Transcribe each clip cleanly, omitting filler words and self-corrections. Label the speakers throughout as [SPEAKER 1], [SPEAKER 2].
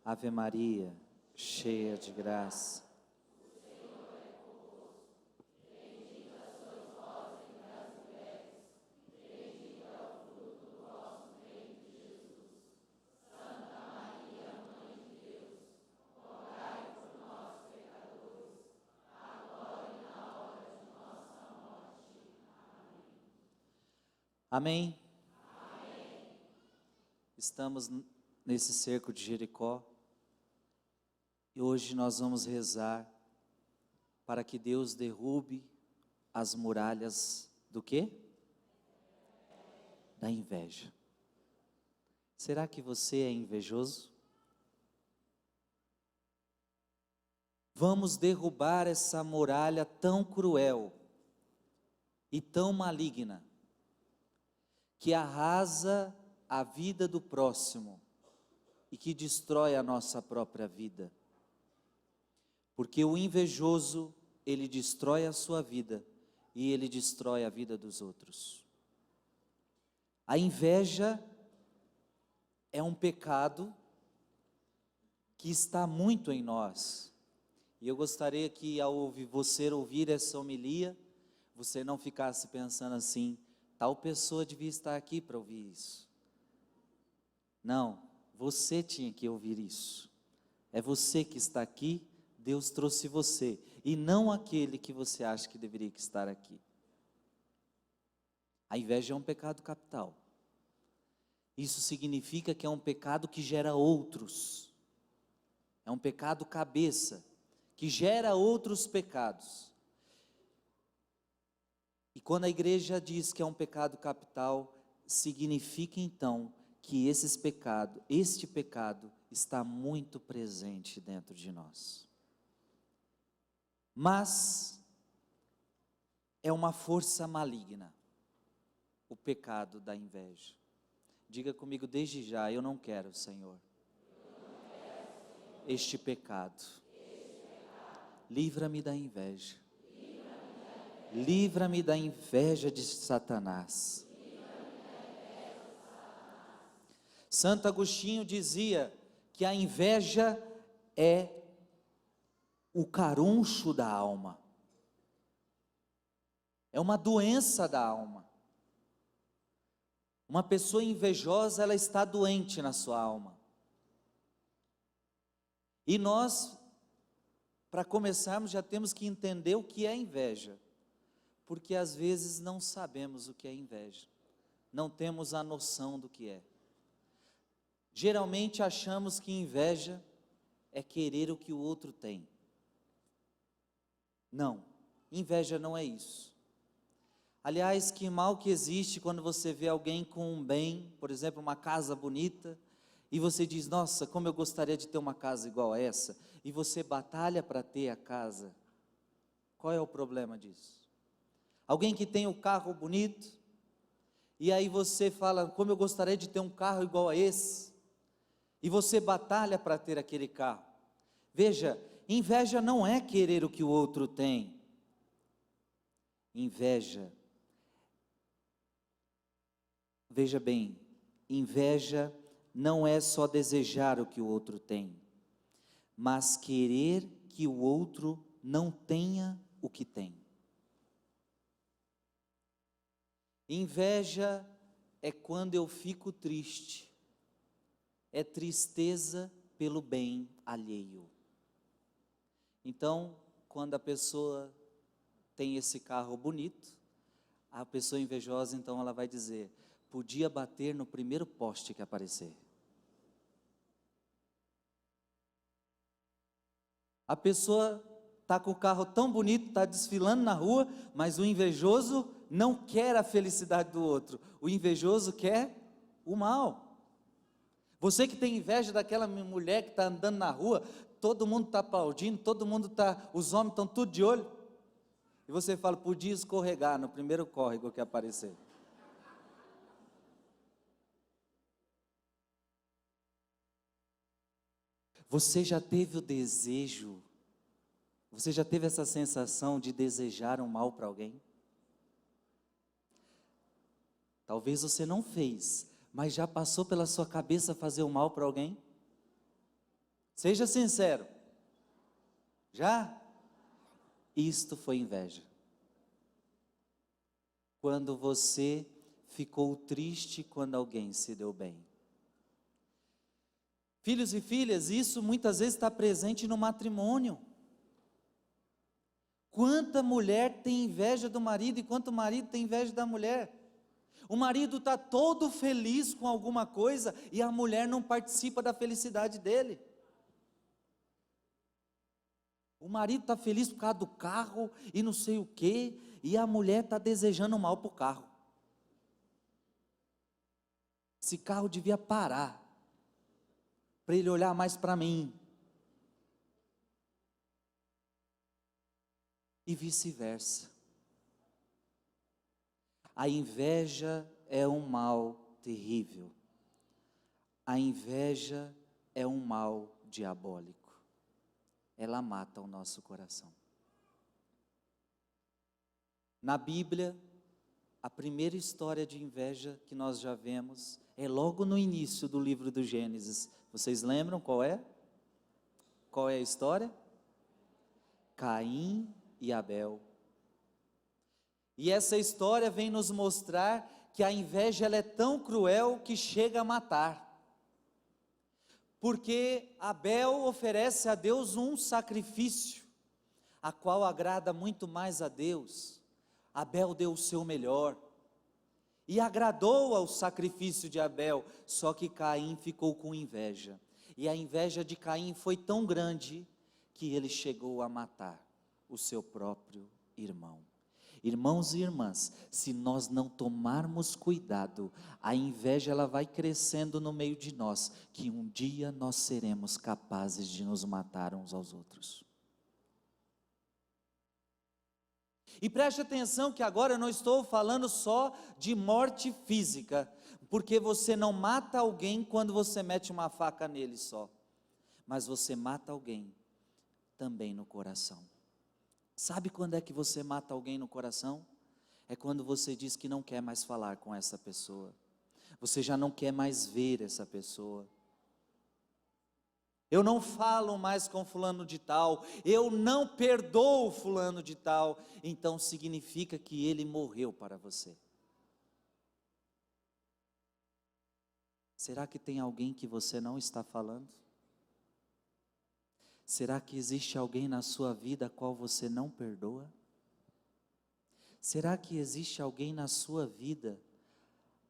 [SPEAKER 1] Ave Maria, cheia de graça. Amém? Amém. Estamos nesse cerco de Jericó e hoje nós vamos rezar para que Deus derrube as muralhas do quê? Da inveja. Será que você é invejoso? Vamos derrubar essa muralha tão cruel e tão maligna, que arrasa a vida do próximo e que destrói a nossa própria vida. Porque o invejoso, ele destrói a sua vida e ele destrói a vida dos outros. A inveja é um pecado que está muito em nós. E eu gostaria que ao você ouvir essa homilia, você não ficasse pensando assim: tal pessoa devia estar aqui para ouvir isso. Não, você tinha que ouvir isso. É você que está aqui, Deus trouxe você, e não aquele que você acha que deveria estar aqui. A inveja é um pecado capital. Isso significa que é um pecado que gera outros. É um pecado cabeça, que gera outros pecados. E quando a igreja diz que é um pecado capital, significa então que este pecado está muito presente dentro de nós. Mas é uma força maligna, o pecado da inveja. Diga comigo desde já: eu não quero, Senhor, este pecado. Livra-me da inveja. Livra-me da inveja de Satanás. Santo Agostinho dizia que a inveja é o caruncho da alma. É uma doença da alma. Uma pessoa invejosa, ela está doente na sua alma. E nós, para começarmos, já temos que entender o que é inveja. Porque às vezes não sabemos o que é inveja, não temos a noção do que é. Geralmente achamos que inveja é querer o que o outro tem. Não, inveja não é isso. Aliás, que mal que existe quando você vê alguém com um bem, por exemplo, uma casa bonita, e você diz: nossa, como eu gostaria de ter uma casa igual a essa, e você batalha para ter a casa. Qual é o problema disso? Alguém que tem um carro bonito, e aí você fala: como eu gostaria de ter um carro igual a esse, e você batalha para ter aquele carro. Veja, inveja não é querer o que o outro tem. Inveja, veja bem, inveja não é só desejar o que o outro tem, mas querer que o outro não tenha o que tem. Inveja é quando eu fico triste, é tristeza pelo bem alheio. Então, quando a pessoa tem esse carro bonito, a pessoa invejosa, então ela vai dizer: podia bater no primeiro poste que aparecer. A pessoa está com o carro tão bonito, está desfilando na rua, mas o invejoso não quer a felicidade do outro, o invejoso quer o mal. Você que tem inveja daquela mulher que está andando na rua, todo mundo está aplaudindo, os homens estão tudo de olho, e você fala: podia escorregar no primeiro córrego que aparecer. Você já teve o desejo, você já teve essa sensação de desejar um mal para alguém? Talvez você não fez, mas já passou pela sua cabeça fazer o mal para alguém? Seja sincero. Já? Isto foi inveja. Quando você ficou triste quando alguém se deu bem. Filhos e filhas, isso muitas vezes está presente no matrimônio. Quanta mulher tem inveja do marido e quanto marido tem inveja da mulher. O marido está todo feliz com alguma coisa e a mulher não participa da felicidade dele. O marido está feliz por causa do carro e não sei o quê, e a mulher está desejando mal para o carro. Esse carro devia parar, para ele olhar mais para mim. E vice-versa. A inveja é um mal terrível. A inveja é um mal diabólico. Ela mata o nosso coração. Na Bíblia, a primeira história de inveja que nós já vemos é logo no início do livro do Gênesis. Vocês lembram qual é? Qual é a história? Caim e Abel. E essa história vem nos mostrar que a inveja ela é tão cruel que chega a matar. Porque Abel oferece a Deus um sacrifício, a qual agrada muito mais a Deus. Abel deu o seu melhor, e agradou ao sacrifício de Abel, só que Caim ficou com inveja, e a inveja de Caim foi tão grande, que ele chegou a matar o seu próprio irmão. Irmãos e irmãs, se nós não tomarmos cuidado, a inveja ela vai crescendo no meio de nós, que um dia nós seremos capazes de nos matar uns aos outros. E preste atenção que agora eu não estou falando só de morte física, porque você não mata alguém quando você mete uma faca nele só, mas você mata alguém também no coração. Sabe quando é que você mata alguém no coração? É quando você diz que não quer mais falar com essa pessoa. Você já não quer mais ver essa pessoa. Eu não falo mais com fulano de tal. Eu não perdoo fulano de tal. Então significa que ele morreu para você. Será que tem alguém que você não está falando? Será que existe alguém na sua vida a qual você não perdoa? Será que existe alguém na sua vida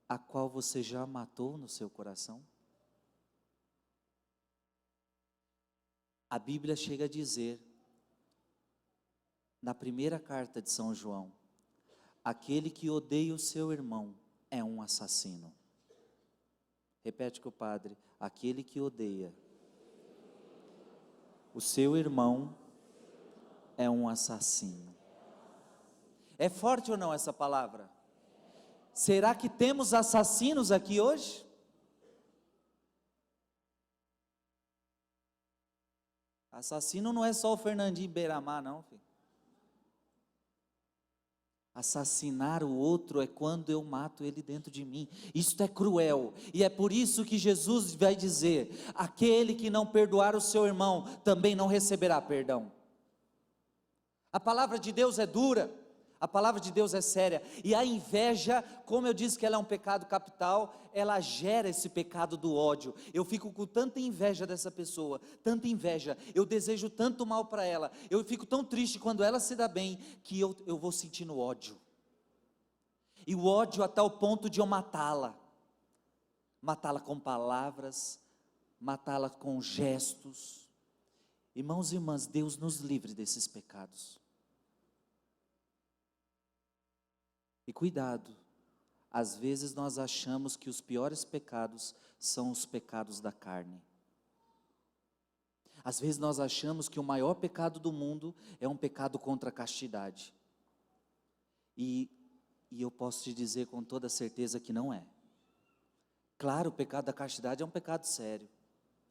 [SPEAKER 1] a qual você já matou no seu coração? A Bíblia chega a dizer, na primeira carta de São João, aquele que odeia o seu irmão é um assassino. Repete com o padre, aquele que odeia o seu irmão é um assassino. É forte ou não essa palavra? Será que temos assassinos aqui hoje? Assassino não é só o Fernandinho Beiramar, não, filho. Assassinar o outro é quando eu mato ele dentro de mim. Isto é cruel, e é por isso que Jesus vai dizer, aquele que não perdoar o seu irmão, também não receberá perdão. A palavra de Deus é dura, a palavra de Deus é séria, e a inveja, como eu disse que ela é um pecado capital, ela gera esse pecado do ódio. Eu fico com tanta inveja dessa pessoa, tanta inveja, eu desejo tanto mal para ela, eu fico tão triste quando ela se dá bem, que eu vou sentindo ódio, e o ódio a tal ponto de eu matá-la com palavras, matá-la com gestos. Irmãos e irmãs, Deus nos livre desses pecados. E cuidado, às vezes nós achamos que os piores pecados são os pecados da carne. Às vezes nós achamos que o maior pecado do mundo é um pecado contra a castidade. E eu posso te dizer com toda certeza que não é. Claro, o pecado da castidade é um pecado sério,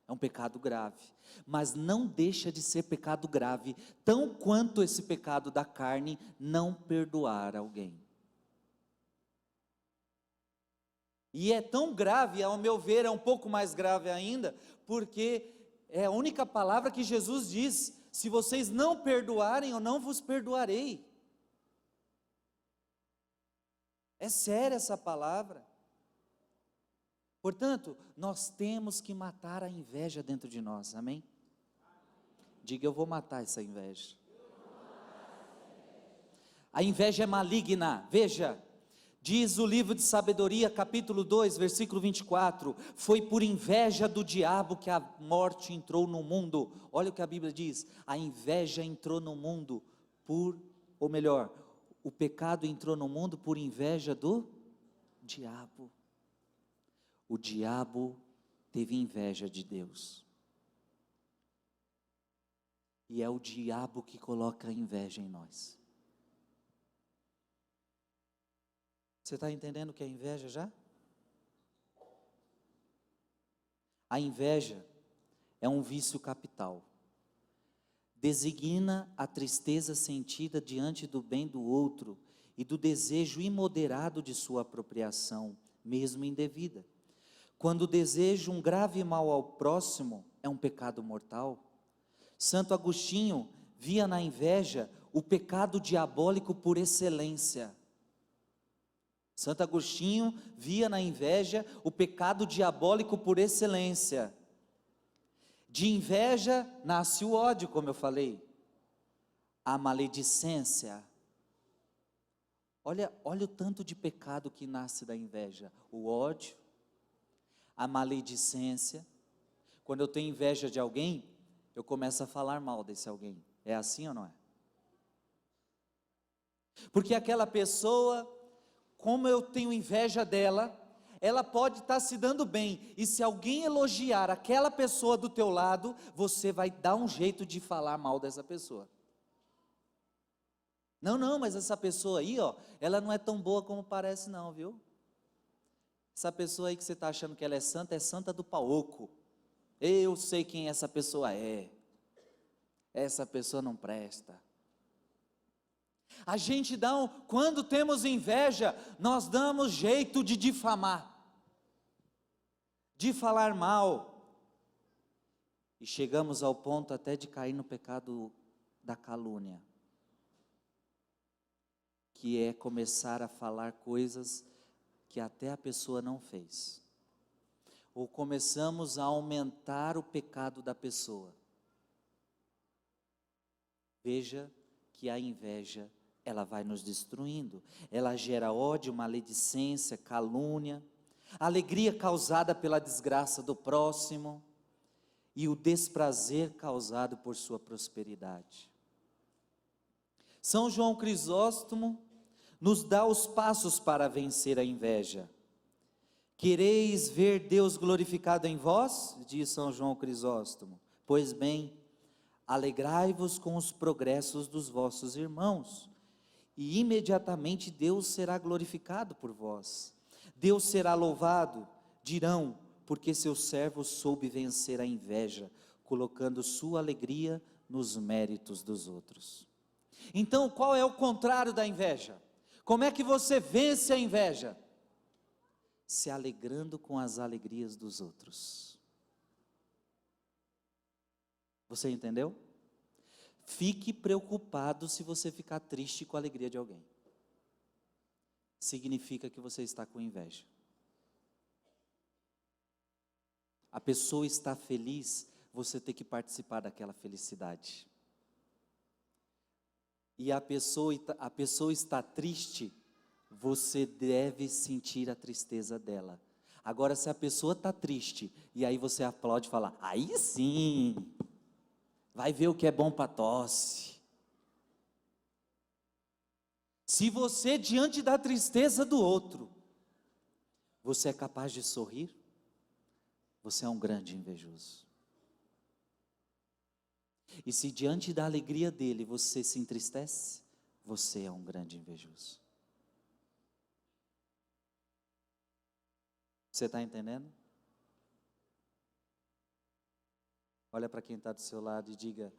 [SPEAKER 1] é um pecado grave, mas não deixa de ser pecado grave, tão quanto esse pecado da carne, não perdoar alguém. E é tão grave, ao meu ver, é um pouco mais grave ainda, porque é a única palavra que Jesus diz: se vocês não perdoarem, eu não vos perdoarei. É séria essa palavra. Portanto, nós temos que matar a inveja dentro de nós, amém? Diga: eu vou matar essa inveja. A inveja é maligna, veja, diz o livro de Sabedoria, capítulo 2, versículo 24, foi por inveja do diabo que a morte entrou no mundo. Olha o que a Bíblia diz: a inveja entrou no mundo ou melhor, o pecado entrou no mundo por inveja do diabo. O diabo teve inveja de Deus. E é o diabo que coloca a inveja em nós. Você está entendendo o que é inveja já? A inveja é um vício capital. Designa a tristeza sentida diante do bem do outro e do desejo imoderado de sua apropriação, mesmo indevida. Quando deseja um grave mal ao próximo, é um pecado mortal. Santo Agostinho via na inveja o pecado diabólico por excelência. Santo Agostinho via na inveja o pecado diabólico por excelência. De inveja nasce o ódio, como eu falei. A maledicência. Olha o tanto de pecado que nasce da inveja. O ódio, a maledicência. Quando eu tenho inveja de alguém, eu começo a falar mal desse alguém. É assim ou não é? Porque aquela pessoa, como eu tenho inveja dela, ela pode estar se dando bem, e se alguém elogiar aquela pessoa do teu lado, você vai dar um jeito de falar mal dessa pessoa. Não, mas essa pessoa aí, ó, ela não é tão boa como parece não, viu? Essa pessoa aí que você está achando que ela é santa do paoco. Eu sei quem essa pessoa é. Essa pessoa não presta. A gente quando temos inveja, nós damos jeito de difamar, de falar mal, e chegamos ao ponto até de cair no pecado da calúnia, que é começar a falar coisas que até a pessoa não fez, ou começamos a aumentar o pecado da pessoa. Veja que a inveja, ela vai nos destruindo, ela gera ódio, maledicência, calúnia, alegria causada pela desgraça do próximo, e o desprazer causado por sua prosperidade. São João Crisóstomo nos dá os passos para vencer a inveja. Quereis ver Deus glorificado em vós? Diz São João Crisóstomo. Pois bem, alegrai-vos com os progressos dos vossos irmãos, e imediatamente Deus será glorificado por vós. Deus será louvado, dirão, porque seu servo soube vencer a inveja, colocando sua alegria nos méritos dos outros. Então, qual é o contrário da inveja? Como é que você vence a inveja? Se alegrando com as alegrias dos outros. Você entendeu? Fique preocupado se você ficar triste com a alegria de alguém. Significa que você está com inveja. A pessoa está feliz, você tem que participar daquela felicidade. E a pessoa está triste, você deve sentir a tristeza dela. Agora, se a pessoa está triste, e aí você aplaude e fala, aí sim, vai ver o que é bom para tosse. Se você, diante da tristeza do outro, você é capaz de sorrir, você é um grande invejoso. E se diante da alegria dele você se entristece, você é um grande invejoso. Você está entendendo? Olha para quem está do seu lado e diga,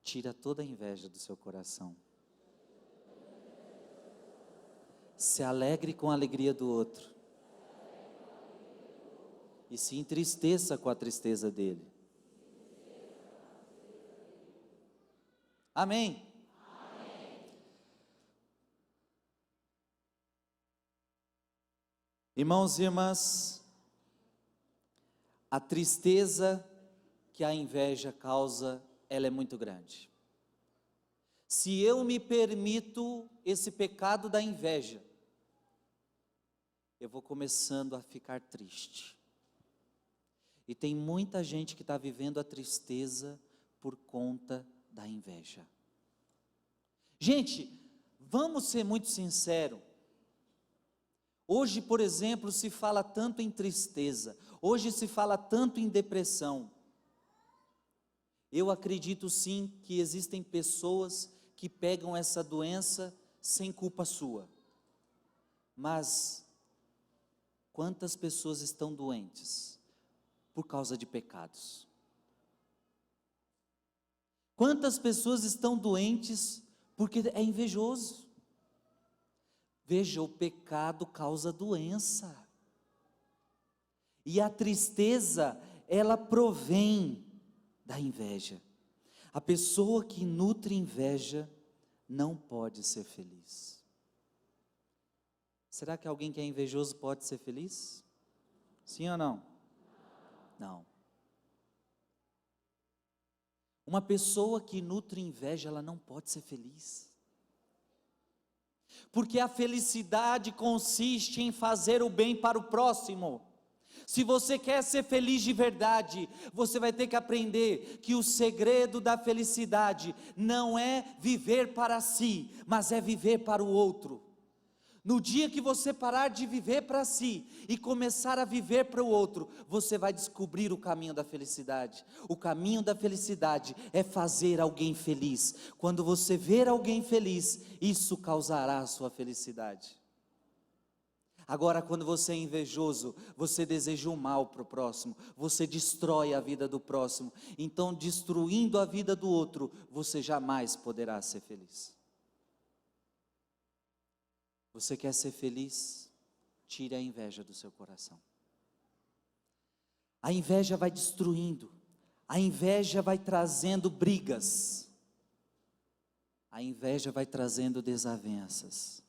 [SPEAKER 1] tira toda a inveja do seu coração. Se alegre com a alegria do outro. E se entristeça com a tristeza dele. Amém? Irmãos e irmãs, a tristeza que a inveja causa, ela é muito grande. Se eu me permito esse pecado da inveja, eu vou começando a ficar triste. E tem muita gente que está vivendo a tristeza por conta da inveja. Gente, vamos ser muito sinceros. Hoje, por exemplo, se fala tanto em tristeza, hoje se fala tanto em depressão. Eu acredito sim que existem pessoas que pegam essa doença sem culpa sua. Mas quantas pessoas estão doentes por causa de pecados? Quantas pessoas estão doentes porque é invejoso? Veja, o pecado causa doença. E a tristeza, ela provém da inveja. A pessoa que nutre inveja não pode ser feliz. Será que alguém que é invejoso pode ser feliz? Sim ou não? Não. Uma pessoa que nutre inveja, ela não pode ser feliz. Porque a felicidade consiste em fazer o bem para o próximo. Se você quer ser feliz de verdade, você vai ter que aprender que o segredo da felicidade não é viver para si, mas é viver para o outro. No dia que você parar de viver para si e começar a viver para o outro, você vai descobrir o caminho da felicidade. O caminho da felicidade é fazer alguém feliz. Quando você ver alguém feliz, isso causará a sua felicidade. Agora, quando você é invejoso, você deseja o mal para o próximo, você destrói a vida do próximo. Então, destruindo a vida do outro, você jamais poderá ser feliz. Você quer ser feliz? Tire a inveja do seu coração. A inveja vai destruindo, a inveja vai trazendo brigas, a inveja vai trazendo desavenças,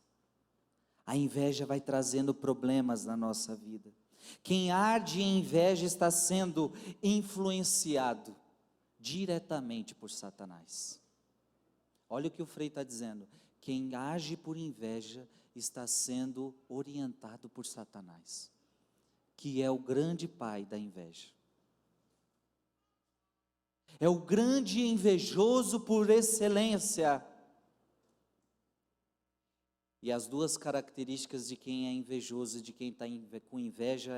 [SPEAKER 1] a inveja vai trazendo problemas na nossa vida. Quem arde em inveja está sendo influenciado diretamente por Satanás. Olha o que o Frei está dizendo: quem age por inveja está sendo orientado por Satanás, que é o grande pai da inveja. É o grande invejoso por excelência. E as duas características de quem é invejoso e de quem está com inveja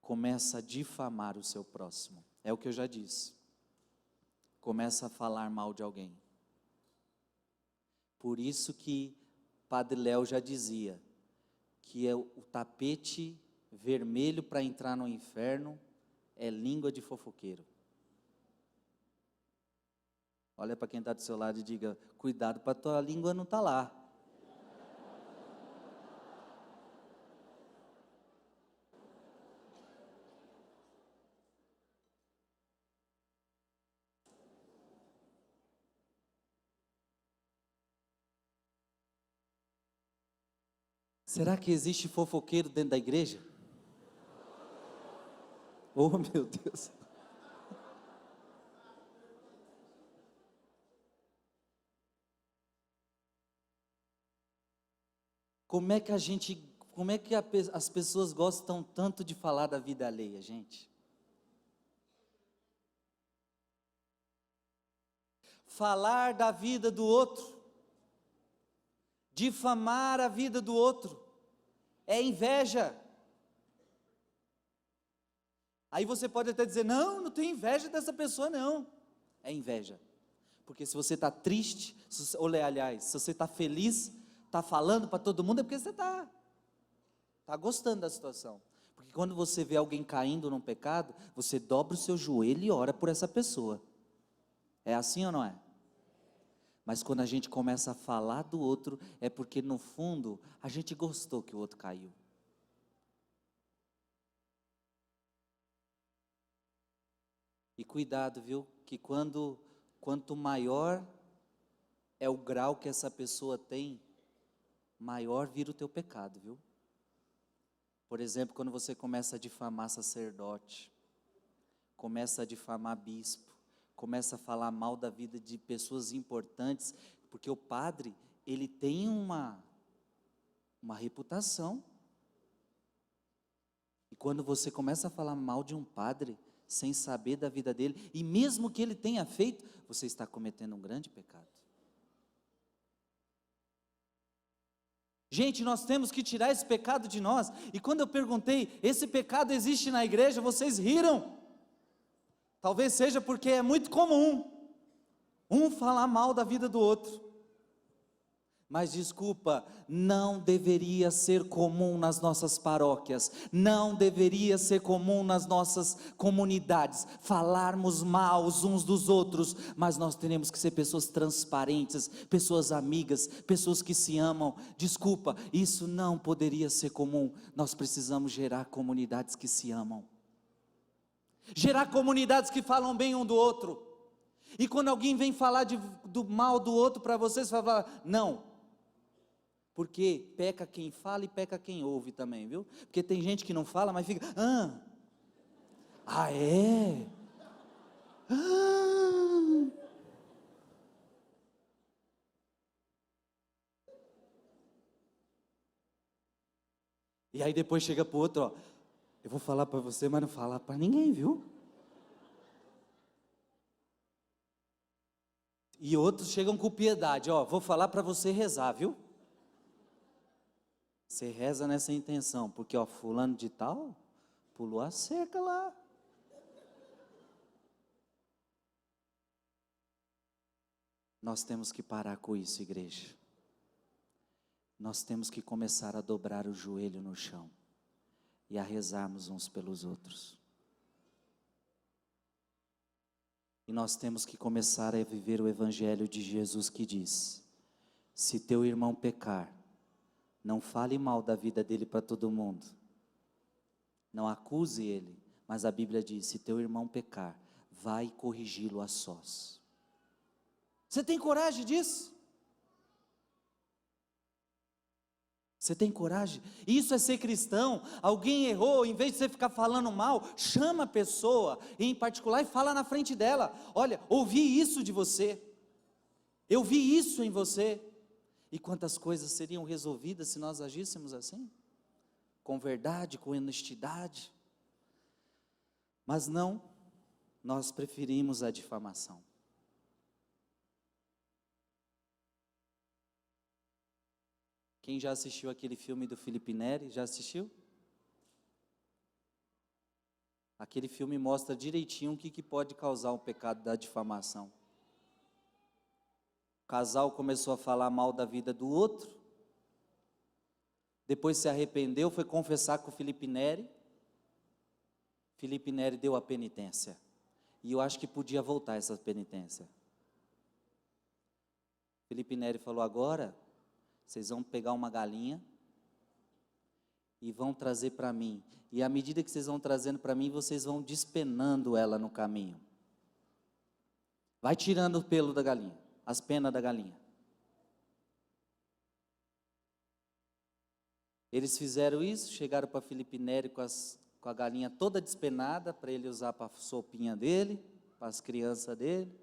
[SPEAKER 1] começa a difamar o seu próximo. É o que eu já disse. Começa a falar mal de alguém. Por isso que Padre Léo já dizia que o tapete vermelho para entrar no inferno é língua de fofoqueiro. Olha para quem está do seu lado e diga: cuidado para a tua língua não estar lá. Será que existe fofoqueiro dentro da igreja? Oh, meu Deus. Como é que as pessoas gostam tanto de falar da vida alheia, gente? Falar da vida do outro, difamar a vida do outro, é inveja. Aí você pode até dizer: não, não tenho inveja dessa pessoa não. É inveja. Porque se você está triste, se você está feliz, está falando para todo mundo, é porque você está gostando da situação. Porque quando você vê alguém caindo num pecado, você dobra o seu joelho e ora por essa pessoa. É assim ou não é? Mas quando a gente começa a falar do outro, é porque no fundo, a gente gostou que o outro caiu. E cuidado, viu, que quando quanto maior é o grau que essa pessoa tem, maior vira o teu pecado, viu? Por exemplo, quando você começa a difamar sacerdote, começa a difamar bispo, começa a falar mal da vida de pessoas importantes, porque o padre, ele tem uma reputação. E quando você começa a falar mal de um padre, sem saber da vida dele, e mesmo que ele tenha feito, você está cometendo um grande pecado. Gente, nós temos que tirar esse pecado de nós. E quando eu perguntei, esse pecado existe na igreja? Vocês riram. Talvez seja porque é muito comum um falar mal da vida do outro. Mas desculpa, não deveria ser comum nas nossas paróquias, não deveria ser comum nas nossas comunidades, falarmos mal uns dos outros, mas nós teremos que ser pessoas transparentes, pessoas amigas, pessoas que se amam. Desculpa, isso não poderia ser comum. Nós precisamos gerar comunidades que se amam, gerar comunidades que falam bem um do outro, e quando alguém vem falar do mal do outro para vocês, você vai falar, não. Porque peca quem fala e peca quem ouve também, viu? Porque tem gente que não fala, mas fica, é? E aí depois chega para o outro, ó, eu vou falar para você, mas não falar para ninguém, viu? E outros chegam com piedade, ó, vou falar para você rezar, viu? Você reza nessa intenção, porque ó, fulano de tal, pulou a cerca lá. Nós temos que parar com isso, igreja. Nós temos que começar a dobrar o joelho no chão e a rezarmos uns pelos outros. E nós temos que começar a viver o evangelho de Jesus que diz: se teu irmão pecar, não fale mal da vida dele para todo mundo, não acuse ele, mas a Bíblia diz, se teu irmão pecar, vai corrigi-lo a sós. Você tem coragem disso? Você tem coragem? Isso é ser cristão. Alguém errou, em vez de você ficar falando mal, chama a pessoa, em particular, e fala na frente dela, olha, ouvi isso de você, eu vi isso em você. E quantas coisas seriam resolvidas se nós agíssemos assim? Com verdade, com honestidade. Mas não, nós preferimos a difamação. Quem já assistiu aquele filme do Felipe Neri, já assistiu? Aquele filme mostra direitinho o que pode causar o pecado da difamação. O casal começou a falar mal da vida do outro, depois se arrependeu, foi confessar com o Felipe Neri. Felipe Neri deu a penitência, e eu acho que podia voltar essa penitência. Felipe Neri falou, agora, vocês vão pegar uma galinha, e vão trazer para mim, e à medida que vocês vão trazendo para mim, vocês vão despenando ela no caminho, vai tirando o pelo da galinha, as penas da galinha. Eles fizeram isso, chegaram para Felipe Neri com a galinha toda despenada, para ele usar para a sopinha dele, para as crianças dele.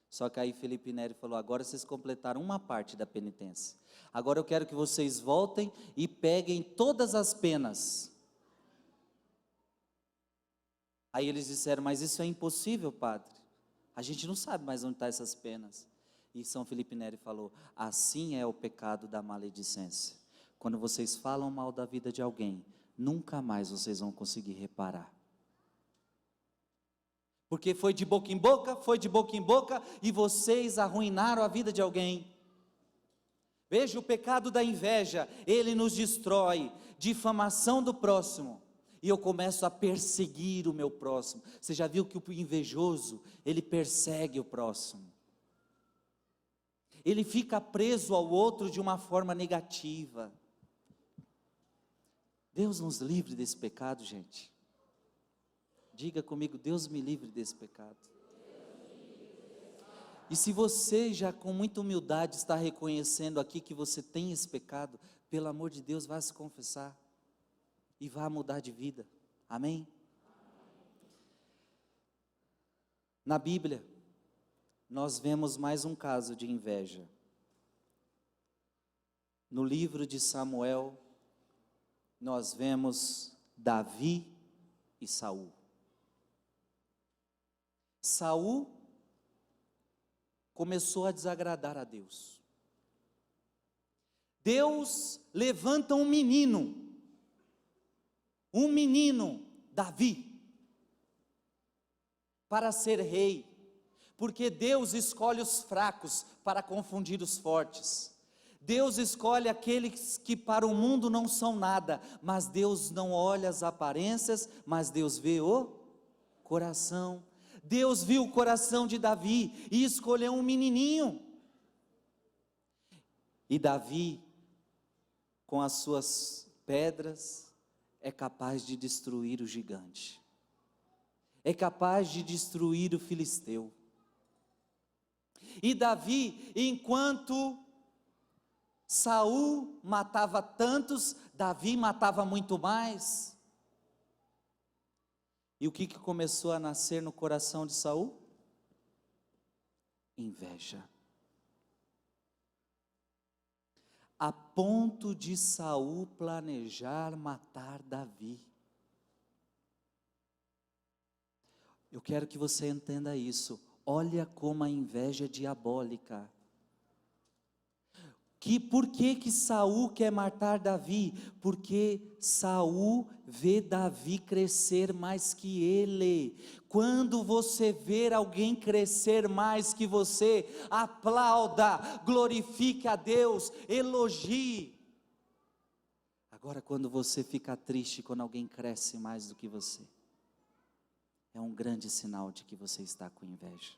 [SPEAKER 1] Só que aí Felipe Neri falou, agora vocês completaram uma parte da penitência, agora eu quero que vocês voltem e peguem todas as penas. Aí eles disseram, mas isso é impossível, padre, a gente não sabe mais onde estão essas penas. E São Felipe Neri falou, assim é o pecado da maledicência. Quando vocês falam mal da vida de alguém, nunca mais vocês vão conseguir reparar. Porque foi de boca em boca, e vocês arruinaram a vida de alguém. Veja o pecado da inveja, ele nos destrói, difamação do próximo, e eu começo a perseguir o meu próximo. Você já viu que o invejoso, ele persegue o próximo, ele fica preso ao outro de uma forma negativa. Deus nos livre desse pecado, gente. Diga comigo, Deus me livre desse pecado. E se você já com muita humildade está reconhecendo aqui que você tem esse pecado, pelo amor de Deus, vá se confessar e vá mudar de vida. Amém? Na Bíblia, nós vemos mais um caso de inveja. No livro de Samuel, nós vemos Davi e Saul. Saul começou a desagradar a Deus. Deus levanta um menino, Davi, para ser rei, porque Deus escolhe os fracos para confundir os fortes. Deus escolhe aqueles que para o mundo não são nada, mas Deus não olha as aparências, mas Deus vê o coração. Deus viu o coração de Davi e escolheu um menininho. E Davi, com as suas pedras, é capaz de destruir o gigante, é capaz de destruir o filisteu. E Davi, enquanto Saul matava tantos, Davi matava muito mais. E o que começou a nascer no coração de Saul? Inveja. A ponto de Saul planejar matar Davi. Eu quero que você entenda isso. Olha como a inveja é diabólica. Por que Saul quer matar Davi? Porque Saul vê Davi crescer mais que ele. Quando você ver alguém crescer mais que você, aplauda, glorifique a Deus, elogie. Agora, quando você fica triste quando alguém cresce mais do que você, é um grande sinal de que você está com inveja.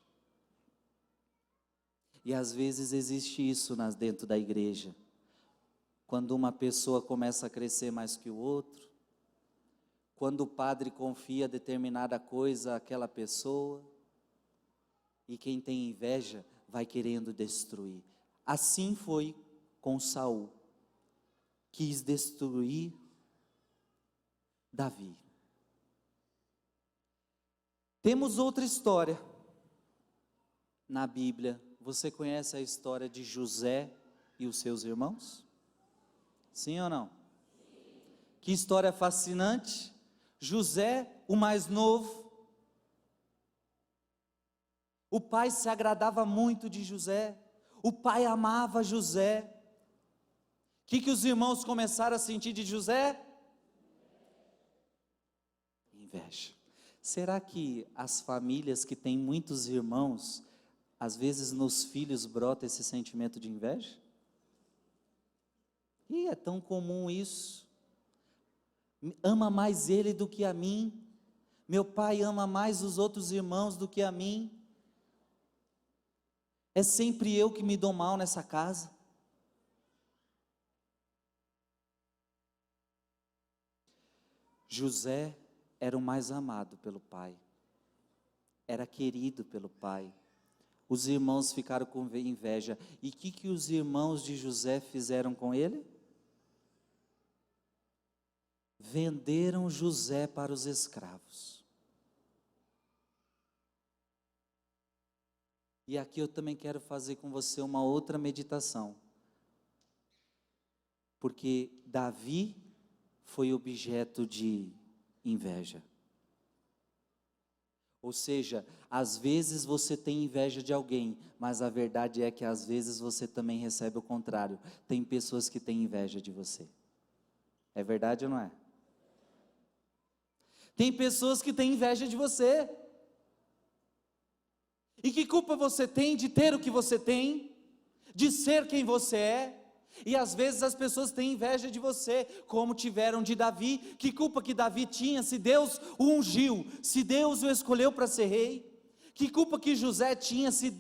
[SPEAKER 1] E às vezes existe isso dentro da igreja, quando uma pessoa começa a crescer mais que o outro, quando o padre confia determinada coisa àquela pessoa, e quem tem inveja vai querendo destruir. Assim foi com Saul, quis destruir Davi. Temos outra história na Bíblia. Você conhece a história de José e os seus irmãos? Sim ou não? Sim. Que história fascinante. José, o mais novo. O pai se agradava muito de José. O pai amava José. O que os irmãos começaram a sentir de José? Inveja. Será que as famílias que têm muitos irmãos, às vezes nos filhos brota esse sentimento de inveja? E é tão comum isso. Ama mais ele do que a mim. Meu pai ama mais os outros irmãos do que a mim. É sempre eu que me dou mal nessa casa. José era o mais amado pelo pai. Era querido pelo pai. Os irmãos ficaram com inveja. E o que os irmãos de José fizeram com ele? Venderam José para os escravos. E aqui eu também quero fazer com você uma outra meditação. Porque Davi foi objeto de inveja. Ou seja, às vezes você tem inveja de alguém, mas a verdade é que às vezes você também recebe o contrário. Tem pessoas que têm inveja de você. É verdade ou não é? Tem pessoas que têm inveja de você. E que culpa você tem de ter o que você tem? De ser quem você é? E às vezes as pessoas têm inveja de você, como tiveram de Davi. Que culpa que Davi tinha se Deus o ungiu, se Deus o escolheu para ser rei? Que culpa que José tinha se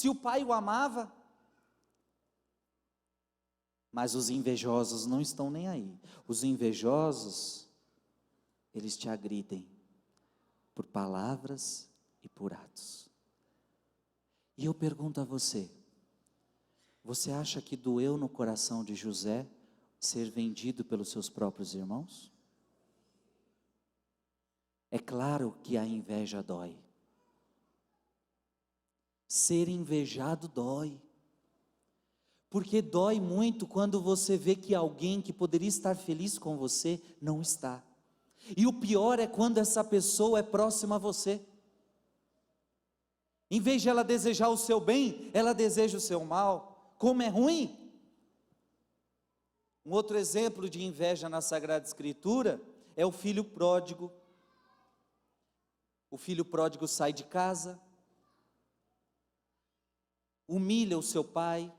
[SPEAKER 1] o pai o amava? Mas os invejosos não estão nem aí. Os invejosos, eles te agridem por palavras e por atos. E eu pergunto a você, você acha que doeu no coração de José ser vendido pelos seus próprios irmãos? É claro que a inveja dói. Ser invejado dói. Porque dói muito quando você vê que alguém que poderia estar feliz com você, não está. E o pior é quando essa pessoa é próxima a você. Em vez de ela desejar o seu bem, ela deseja o seu mal. Como é ruim! Um outro exemplo de inveja na Sagrada Escritura é o filho pródigo. O filho pródigo sai de casa, humilha o seu pai.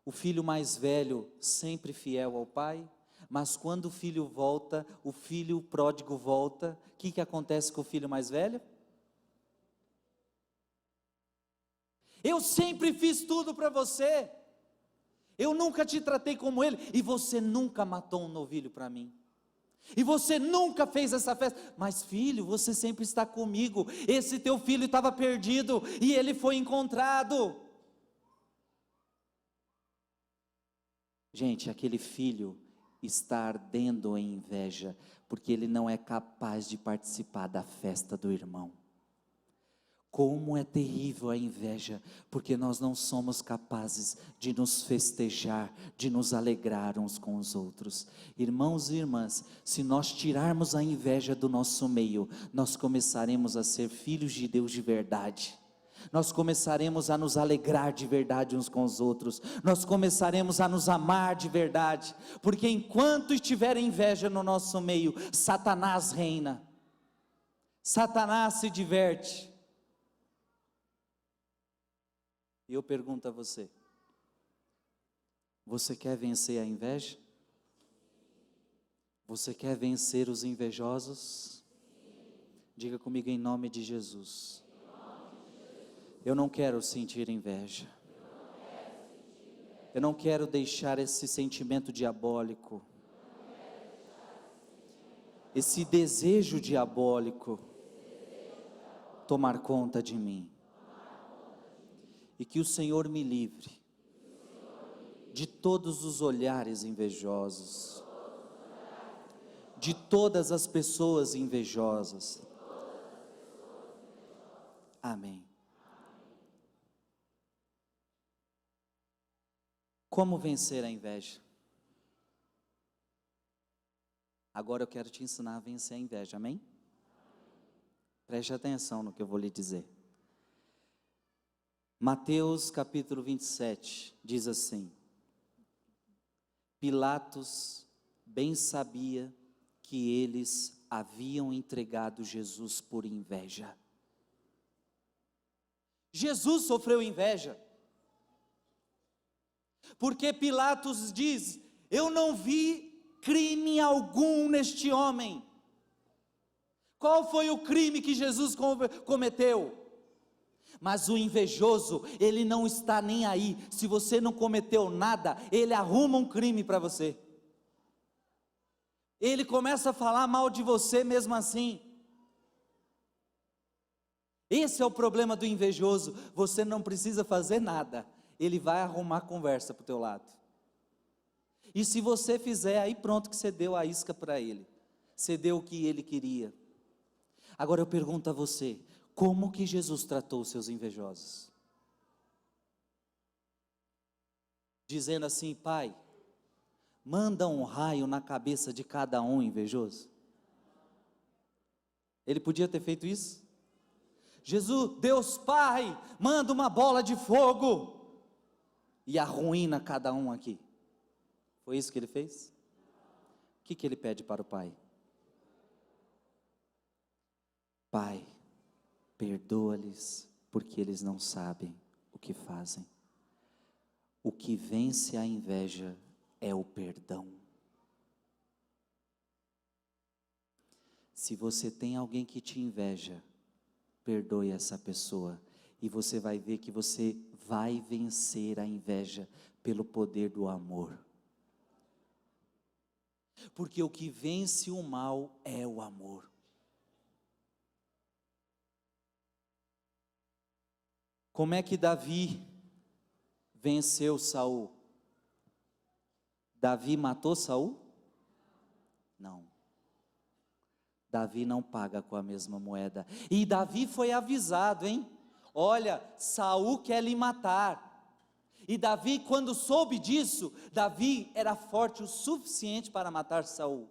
[SPEAKER 1] O filho mais velho, sempre fiel ao pai, mas quando o filho volta, o filho pródigo volta, o que acontece com o filho mais velho? Eu sempre fiz tudo para você, eu nunca te tratei como ele, e você nunca matou um novilho para mim, e você nunca fez essa festa, mas filho, você sempre está comigo, esse teu filho estava perdido, e ele foi encontrado. Gente, aquele filho está ardendo em inveja, porque ele não é capaz de participar da festa do irmão. Como é terrível a inveja, porque nós não somos capazes de nos festejar, de nos alegrar uns com os outros. Irmãos e irmãs, se nós tirarmos a inveja do nosso meio, nós começaremos a ser filhos de Deus de verdade. Nós começaremos a nos alegrar de verdade uns com os outros, nós começaremos a nos amar de verdade, porque enquanto estiver inveja no nosso meio, Satanás reina, Satanás se diverte. E eu pergunto a você, você quer vencer a inveja? Você quer vencer os invejosos? Diga comigo em nome de Jesus. Eu não quero sentir inveja. Eu não quero deixar esse sentimento diabólico, esse desejo diabólico tomar conta de mim. E que o Senhor me livre de todos os olhares invejosos, de todas as pessoas invejosas. Amém. Como vencer a inveja? Agora eu quero te ensinar a vencer a inveja, amém? Preste atenção no que eu vou lhe dizer. Mateus capítulo 27 diz assim: Pilatos bem sabia que eles haviam entregado Jesus por inveja. Jesus sofreu inveja, porque Pilatos diz: eu não vi crime algum neste homem. Qual foi o crime que Jesus cometeu? Mas o invejoso, ele não está nem aí. Se você não cometeu nada, ele arruma um crime para você. Ele começa a falar mal de você mesmo assim. Esse é o problema do invejoso. Você não precisa fazer nada, ele vai arrumar conversa para o teu lado. E se você fizer, aí pronto que você deu a isca para ele. Você deu o que ele queria. Agora eu pergunto a você, como que Jesus tratou os seus invejosos? Dizendo assim: Pai, manda um raio na cabeça de cada um invejoso. Ele podia ter feito isso? Jesus, Deus Pai, manda uma bola de fogo e arruína cada um aqui. Foi isso que ele fez? O que ele pede para o Pai? Pai, perdoa-lhes, porque eles não sabem o que fazem. O que vence a inveja é o perdão. Se você tem alguém que te inveja, perdoe essa pessoa, e você vai ver que você vai vencer a inveja pelo poder do amor. Porque o que vence o mal é o amor. Como é que Davi venceu Saul? Davi matou Saul? Não. Davi não paga com a mesma moeda. E Davi foi avisado, hein? Olha, Saul quer lhe matar. E Davi, quando soube disso, Davi era forte o suficiente para matar Saul.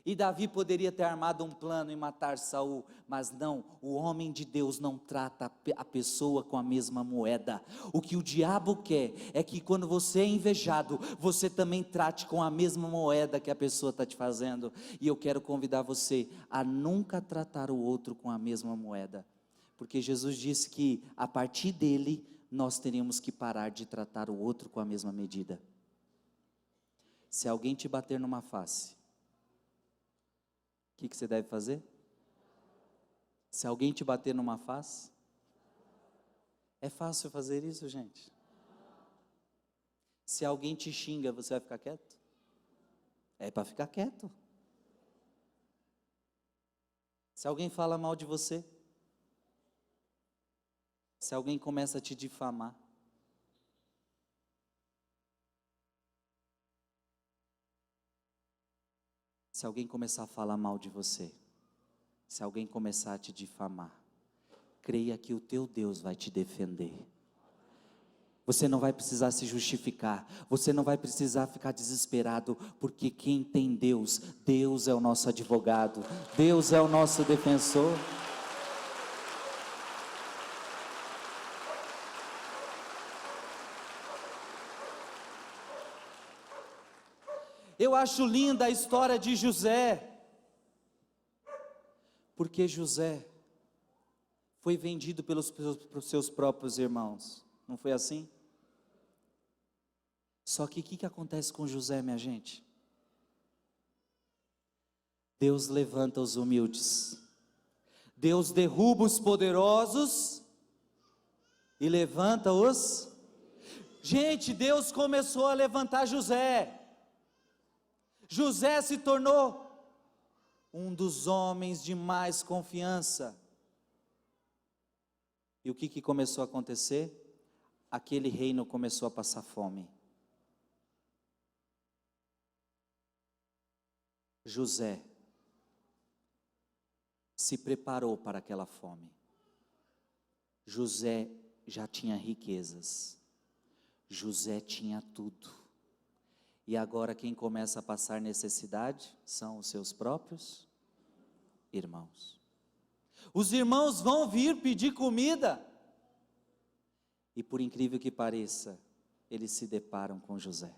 [SPEAKER 1] E Davi poderia ter armado um plano e matar Saul, mas não, o homem de Deus não trata a pessoa com a mesma moeda. O que o diabo quer é que quando você é invejado, você também trate com a mesma moeda que a pessoa está te fazendo. E eu quero convidar você a nunca tratar o outro com a mesma moeda, porque Jesus disse que a partir dele, nós teríamos que parar de tratar o outro com a mesma medida. Se alguém te bater numa face, o que você deve fazer? Se alguém te bater numa face, é fácil fazer isso, gente? Se alguém te xinga, você vai ficar quieto? É para ficar quieto. Se alguém fala mal de você, se alguém começa a te difamar, se alguém começar a falar mal de você, se alguém começar a te difamar, creia que o teu Deus vai te defender. Você não vai precisar se justificar, você não vai precisar ficar desesperado, porque quem tem Deus, Deus é o nosso advogado, Deus é o nosso defensor. Eu acho linda a história de José, porque José foi vendido pelos seus próprios irmãos, não foi assim? Só que o que acontece com José, minha gente? Deus levanta os humildes, Deus derruba os poderosos e levanta os... Gente, Deus começou a levantar José. José se tornou um dos homens de mais confiança. E o que começou a acontecer? Aquele reino começou a passar fome. José se preparou para aquela fome. José já tinha riquezas. José tinha tudo. E agora quem começa a passar necessidade são os seus próprios irmãos. Os irmãos vão vir pedir comida. E por incrível que pareça, eles se deparam com José,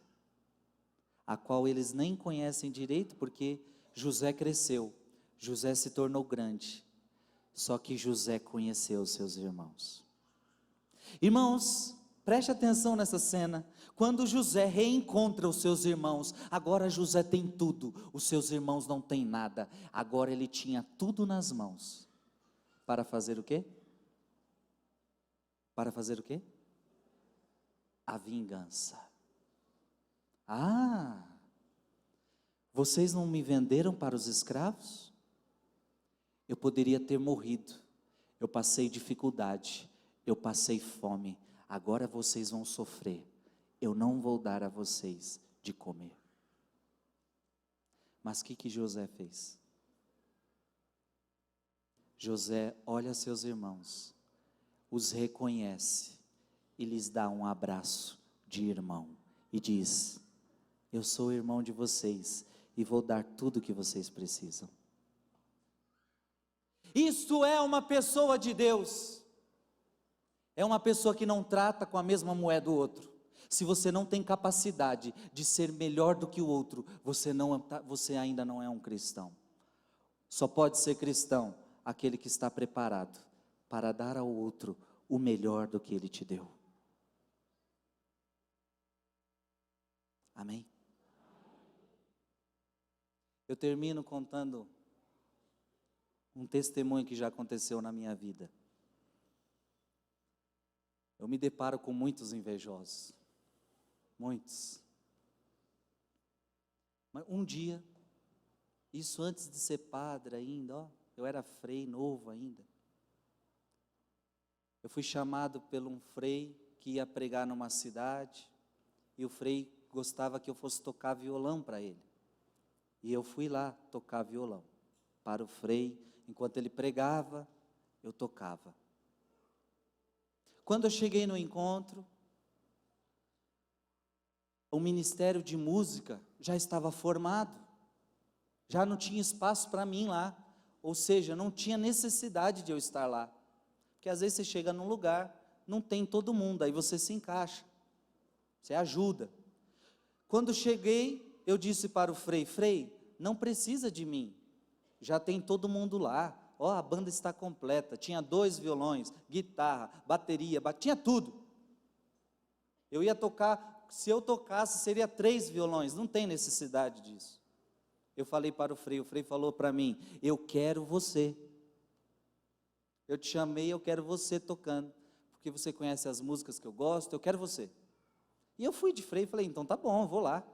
[SPEAKER 1] a qual eles nem conhecem direito, porque José cresceu, José se tornou grande, só que José conheceu os seus irmãos. Irmãos, preste atenção nessa cena. Quando José reencontra os seus irmãos, agora José tem tudo, os seus irmãos não têm nada. Agora ele tinha tudo nas mãos. Para fazer o quê? Para fazer o quê? A vingança. Ah, vocês não me venderam para os escravos? Eu poderia ter morrido. Eu passei dificuldade, eu passei fome. Agora vocês vão sofrer. Eu não vou dar a vocês de comer. Mas o que José fez? José olha seus irmãos, os reconhece e lhes dá um abraço de irmão e diz: eu sou irmão de vocês e vou dar tudo o que vocês precisam. Isto é uma pessoa de Deus. É uma pessoa que não trata com a mesma moeda do outro. Se você não tem capacidade de ser melhor do que o outro, você ainda não é um cristão. Só pode ser cristão aquele que está preparado para dar ao outro o melhor do que ele te deu. Amém? Eu termino contando um testemunho que já aconteceu na minha vida. Eu me deparo com muitos invejosos. Muitos. Mas um dia, isso antes de ser padre ainda, eu era frei novo ainda. Eu fui chamado por um frei que ia pregar numa cidade, e o frei gostava que eu fosse tocar violão para ele. E eu fui lá tocar violão para o frei. Enquanto ele pregava, eu tocava. Quando eu cheguei no encontro, o ministério de música já estava formado, já não tinha espaço para mim lá, ou seja, não tinha necessidade de eu estar lá, porque às vezes você chega num lugar, não tem todo mundo, aí você se encaixa, você ajuda. Quando cheguei, eu disse para o frei: frei, não precisa de mim, já tem todo mundo lá, ó, a banda está completa, tinha 2 violões, guitarra, bateria, tinha tudo. Eu ia tocar, se eu tocasse seria 3 violões, não tem necessidade disso. Eu falei para o frei falou para mim: eu quero você, eu te chamei, eu quero você tocando, porque você conhece as músicas que eu gosto, eu quero você. E eu fui de frei, falei: então tá bom, eu vou lá.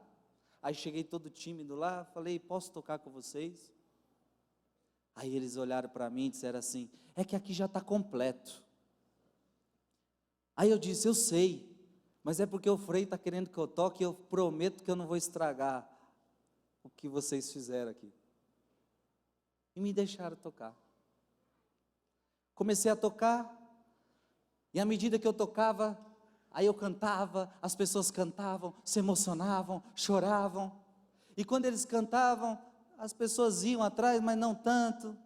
[SPEAKER 1] Aí cheguei todo tímido lá, falei: posso tocar com vocês? Aí eles olharam para mim e disseram assim: é que aqui já está completo. Aí eu disse: eu sei, mas é porque o frei está querendo que eu toque, e eu prometo que eu não vou estragar o que vocês fizeram aqui. E me deixaram tocar. Comecei a tocar, e à medida que eu tocava, aí eu cantava, as pessoas cantavam, se emocionavam, choravam. E quando eles cantavam, as pessoas iam atrás, mas não tanto.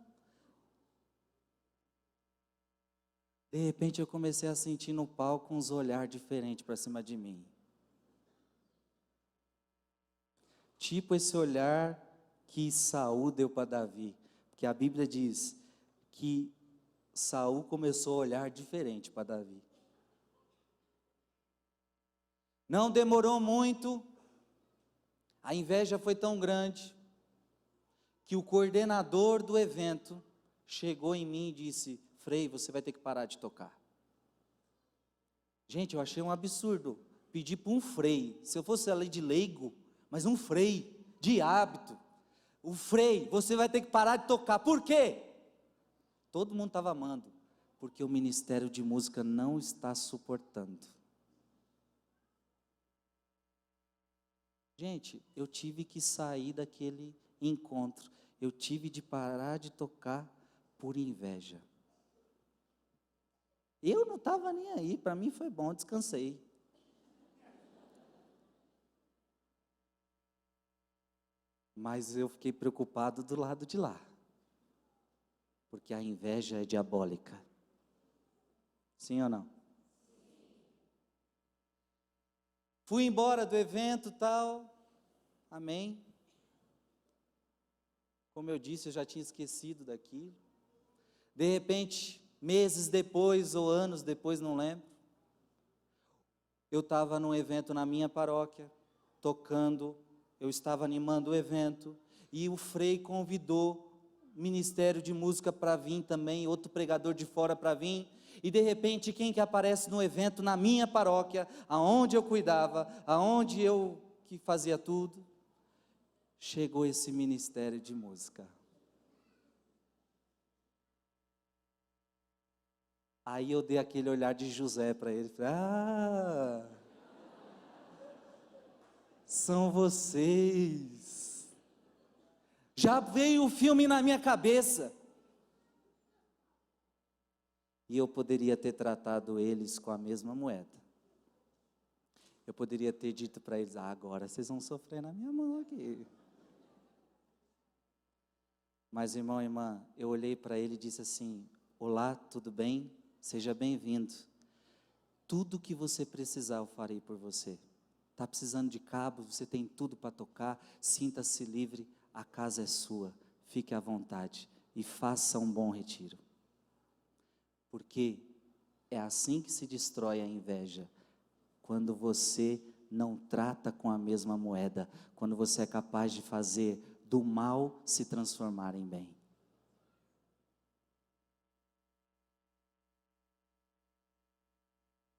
[SPEAKER 1] De repente eu comecei a sentir no palco uns olhares diferentes para cima de mim. Tipo esse olhar que Saul deu para Davi. Porque a Bíblia diz que Saul começou a olhar diferente para Davi. Não demorou muito, a inveja foi tão grande, que o coordenador do evento chegou em mim e disse: frei, você vai ter que parar de tocar. Gente, eu achei um absurdo pedir para um frei, se eu fosse a lei de leigo, mas um frei de hábito, o frei, você vai ter que parar de tocar. Por quê? Todo mundo estava amando, porque o ministério de música não está suportando. Gente, eu tive que sair daquele encontro, eu tive de parar de tocar por inveja. Eu não estava nem aí, para mim foi bom, descansei. Mas eu fiquei preocupado do lado de lá, porque a inveja é diabólica. Sim ou não? Fui embora do evento tal, amém. Como eu disse, eu já tinha esquecido daquilo. De repente, meses depois ou anos depois, não lembro, eu estava num evento na minha paróquia, tocando, eu estava animando o evento, e o frei convidou o ministério de música para vir também, outro pregador de fora para vir, e de repente, quem que aparece no evento na minha paróquia, aonde eu cuidava, aonde eu que fazia tudo? Chegou esse ministério de música. Aí eu dei aquele olhar de José para ele, falei: ah, são vocês. Já veio o filme na minha cabeça. E eu poderia ter tratado eles com a mesma moeda. Eu poderia ter dito para eles: ah, agora vocês vão sofrer na minha mão aqui. Mas irmão e irmã, eu olhei para ele e disse assim: olá, tudo bem? Seja bem-vindo. Tudo que você precisar eu farei por você. Está precisando de cabo, você tem tudo para tocar, sinta-se livre, a casa é sua, fique à vontade e faça um bom retiro. Porque é assim que se destrói a inveja, quando você não trata com a mesma moeda, quando você é capaz de fazer do mal se transformar em bem.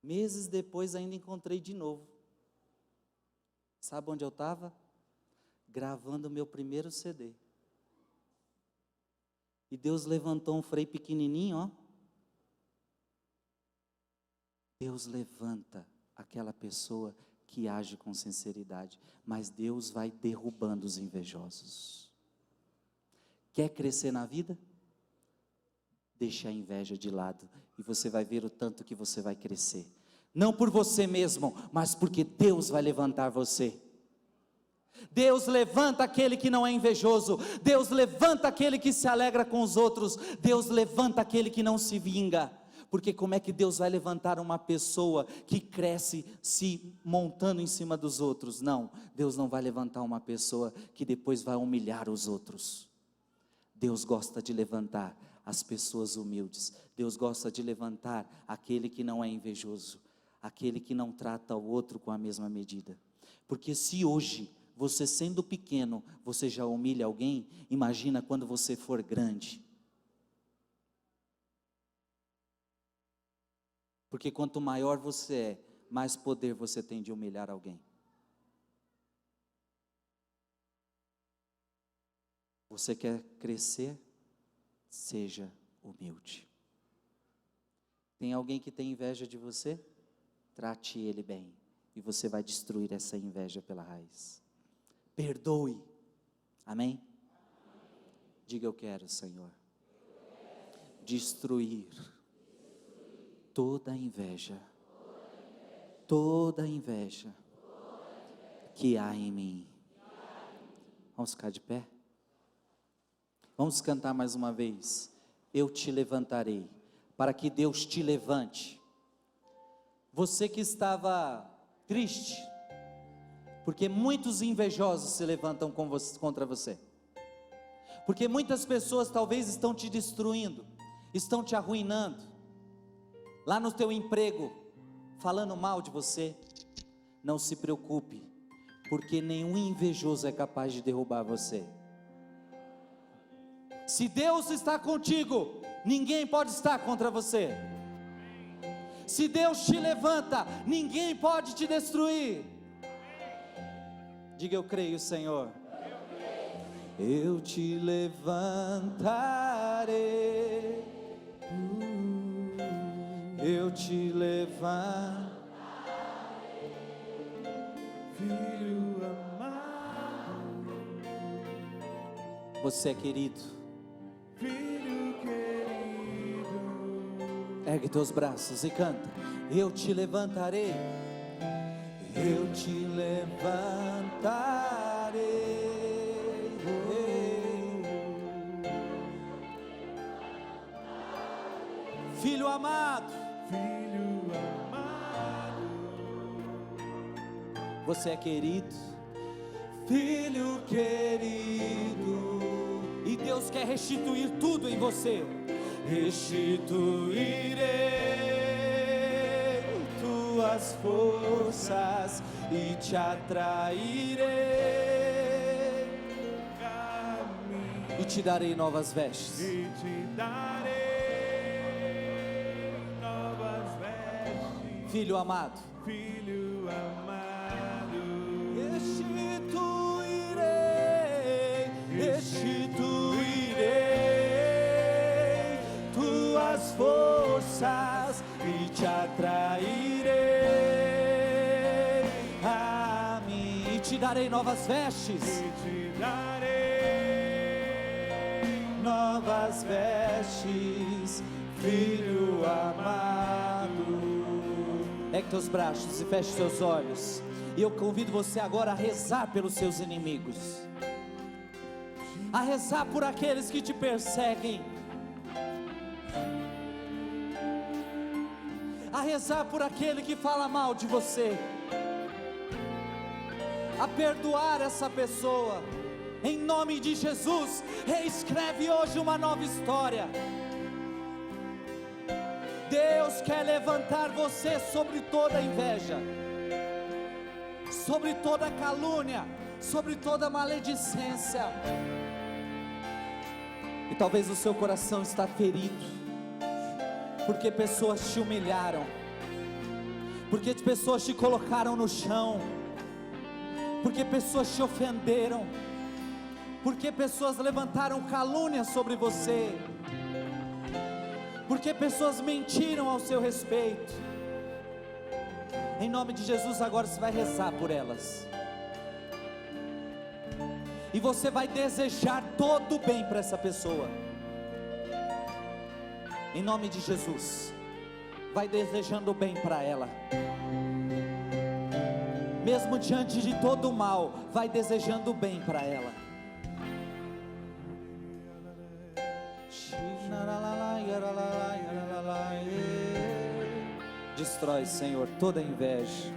[SPEAKER 1] Meses depois ainda encontrei de novo. Sabe onde eu estava? Gravando o meu primeiro CD. E Deus levantou um frei pequenininho, ó. Deus levanta aquela pessoa que age com sinceridade, mas Deus vai derrubando os invejosos. Quer crescer na vida? Deixa a inveja de lado e você vai ver o tanto que você vai crescer. Não por você mesmo, mas porque Deus vai levantar você. Deus levanta aquele que não é invejoso. Deus levanta aquele que se alegra com os outros. Deus levanta aquele que não se vinga. Porque como é que Deus vai levantar uma pessoa que cresce se montando em cima dos outros? Não, Deus não vai levantar uma pessoa que depois vai humilhar os outros. Deus gosta de levantar as pessoas humildes. Deus gosta de levantar aquele que não é invejoso, aquele que não trata o outro com a mesma medida. Porque se hoje, você sendo pequeno, você já humilha alguém, imagina quando você for grande. Porque quanto maior você é, mais poder você tem de humilhar alguém. Você quer crescer? Seja humilde. Tem alguém que tem inveja de você? Trate ele bem, e você vai destruir essa inveja pela raiz. Perdoe. Amém? Diga: eu quero, Senhor, destruir toda a inveja, que há em mim. Vamos ficar de pé? Vamos cantar mais uma vez. Eu te levantarei, para que Deus te levante. Você que estava triste, porque muitos invejosos se levantam contra você, porque muitas pessoas talvez estão te destruindo, estão te arruinando, lá no teu emprego, falando mal de você. Não se preocupe, porque nenhum invejoso é capaz de derrubar você. Se Deus está contigo, ninguém pode estar contra você. Se Deus te levanta, ninguém pode te destruir. Diga: eu creio, Senhor. Eu te levantarei. Eu te levantarei, filho amado. Você é querido. Filho querido. Ergue teus braços e canta. Eu te levantarei. Eu te levantarei. Filho amado. Filho amado. Você é querido. Filho querido. E Deus quer restituir tudo em você. Restituirei tuas forças e te atrairei a mim. E te darei novas vestes. E te darei novas vestes. Filho amado. Filho amado. Restituirei tuas forças e te atrairei a mim. E te darei novas vestes. E te darei novas vestes, filho amado. Ergue teus braços e feche seus olhos. E eu convido você agora a rezar pelos seus inimigos, a rezar por aqueles que te perseguem, a rezar por aquele que fala mal de você, a perdoar essa pessoa. Em nome de Jesus, reescreve hoje uma nova história. Deus quer levantar você sobre toda inveja, sobre toda calúnia, sobre toda maledicência. E talvez o seu coração está ferido, porque pessoas te humilharam, porque pessoas te colocaram no chão, porque pessoas te ofenderam, porque pessoas levantaram calúnia sobre você, porque pessoas mentiram ao seu respeito. Em nome de Jesus, agora você vai rezar por elas. E você vai desejar todo o bem para essa pessoa. Em nome de Jesus, vai desejando o bem para ela. Mesmo diante de todo o mal, vai desejando o bem para ela. Destrói, Senhor, toda inveja.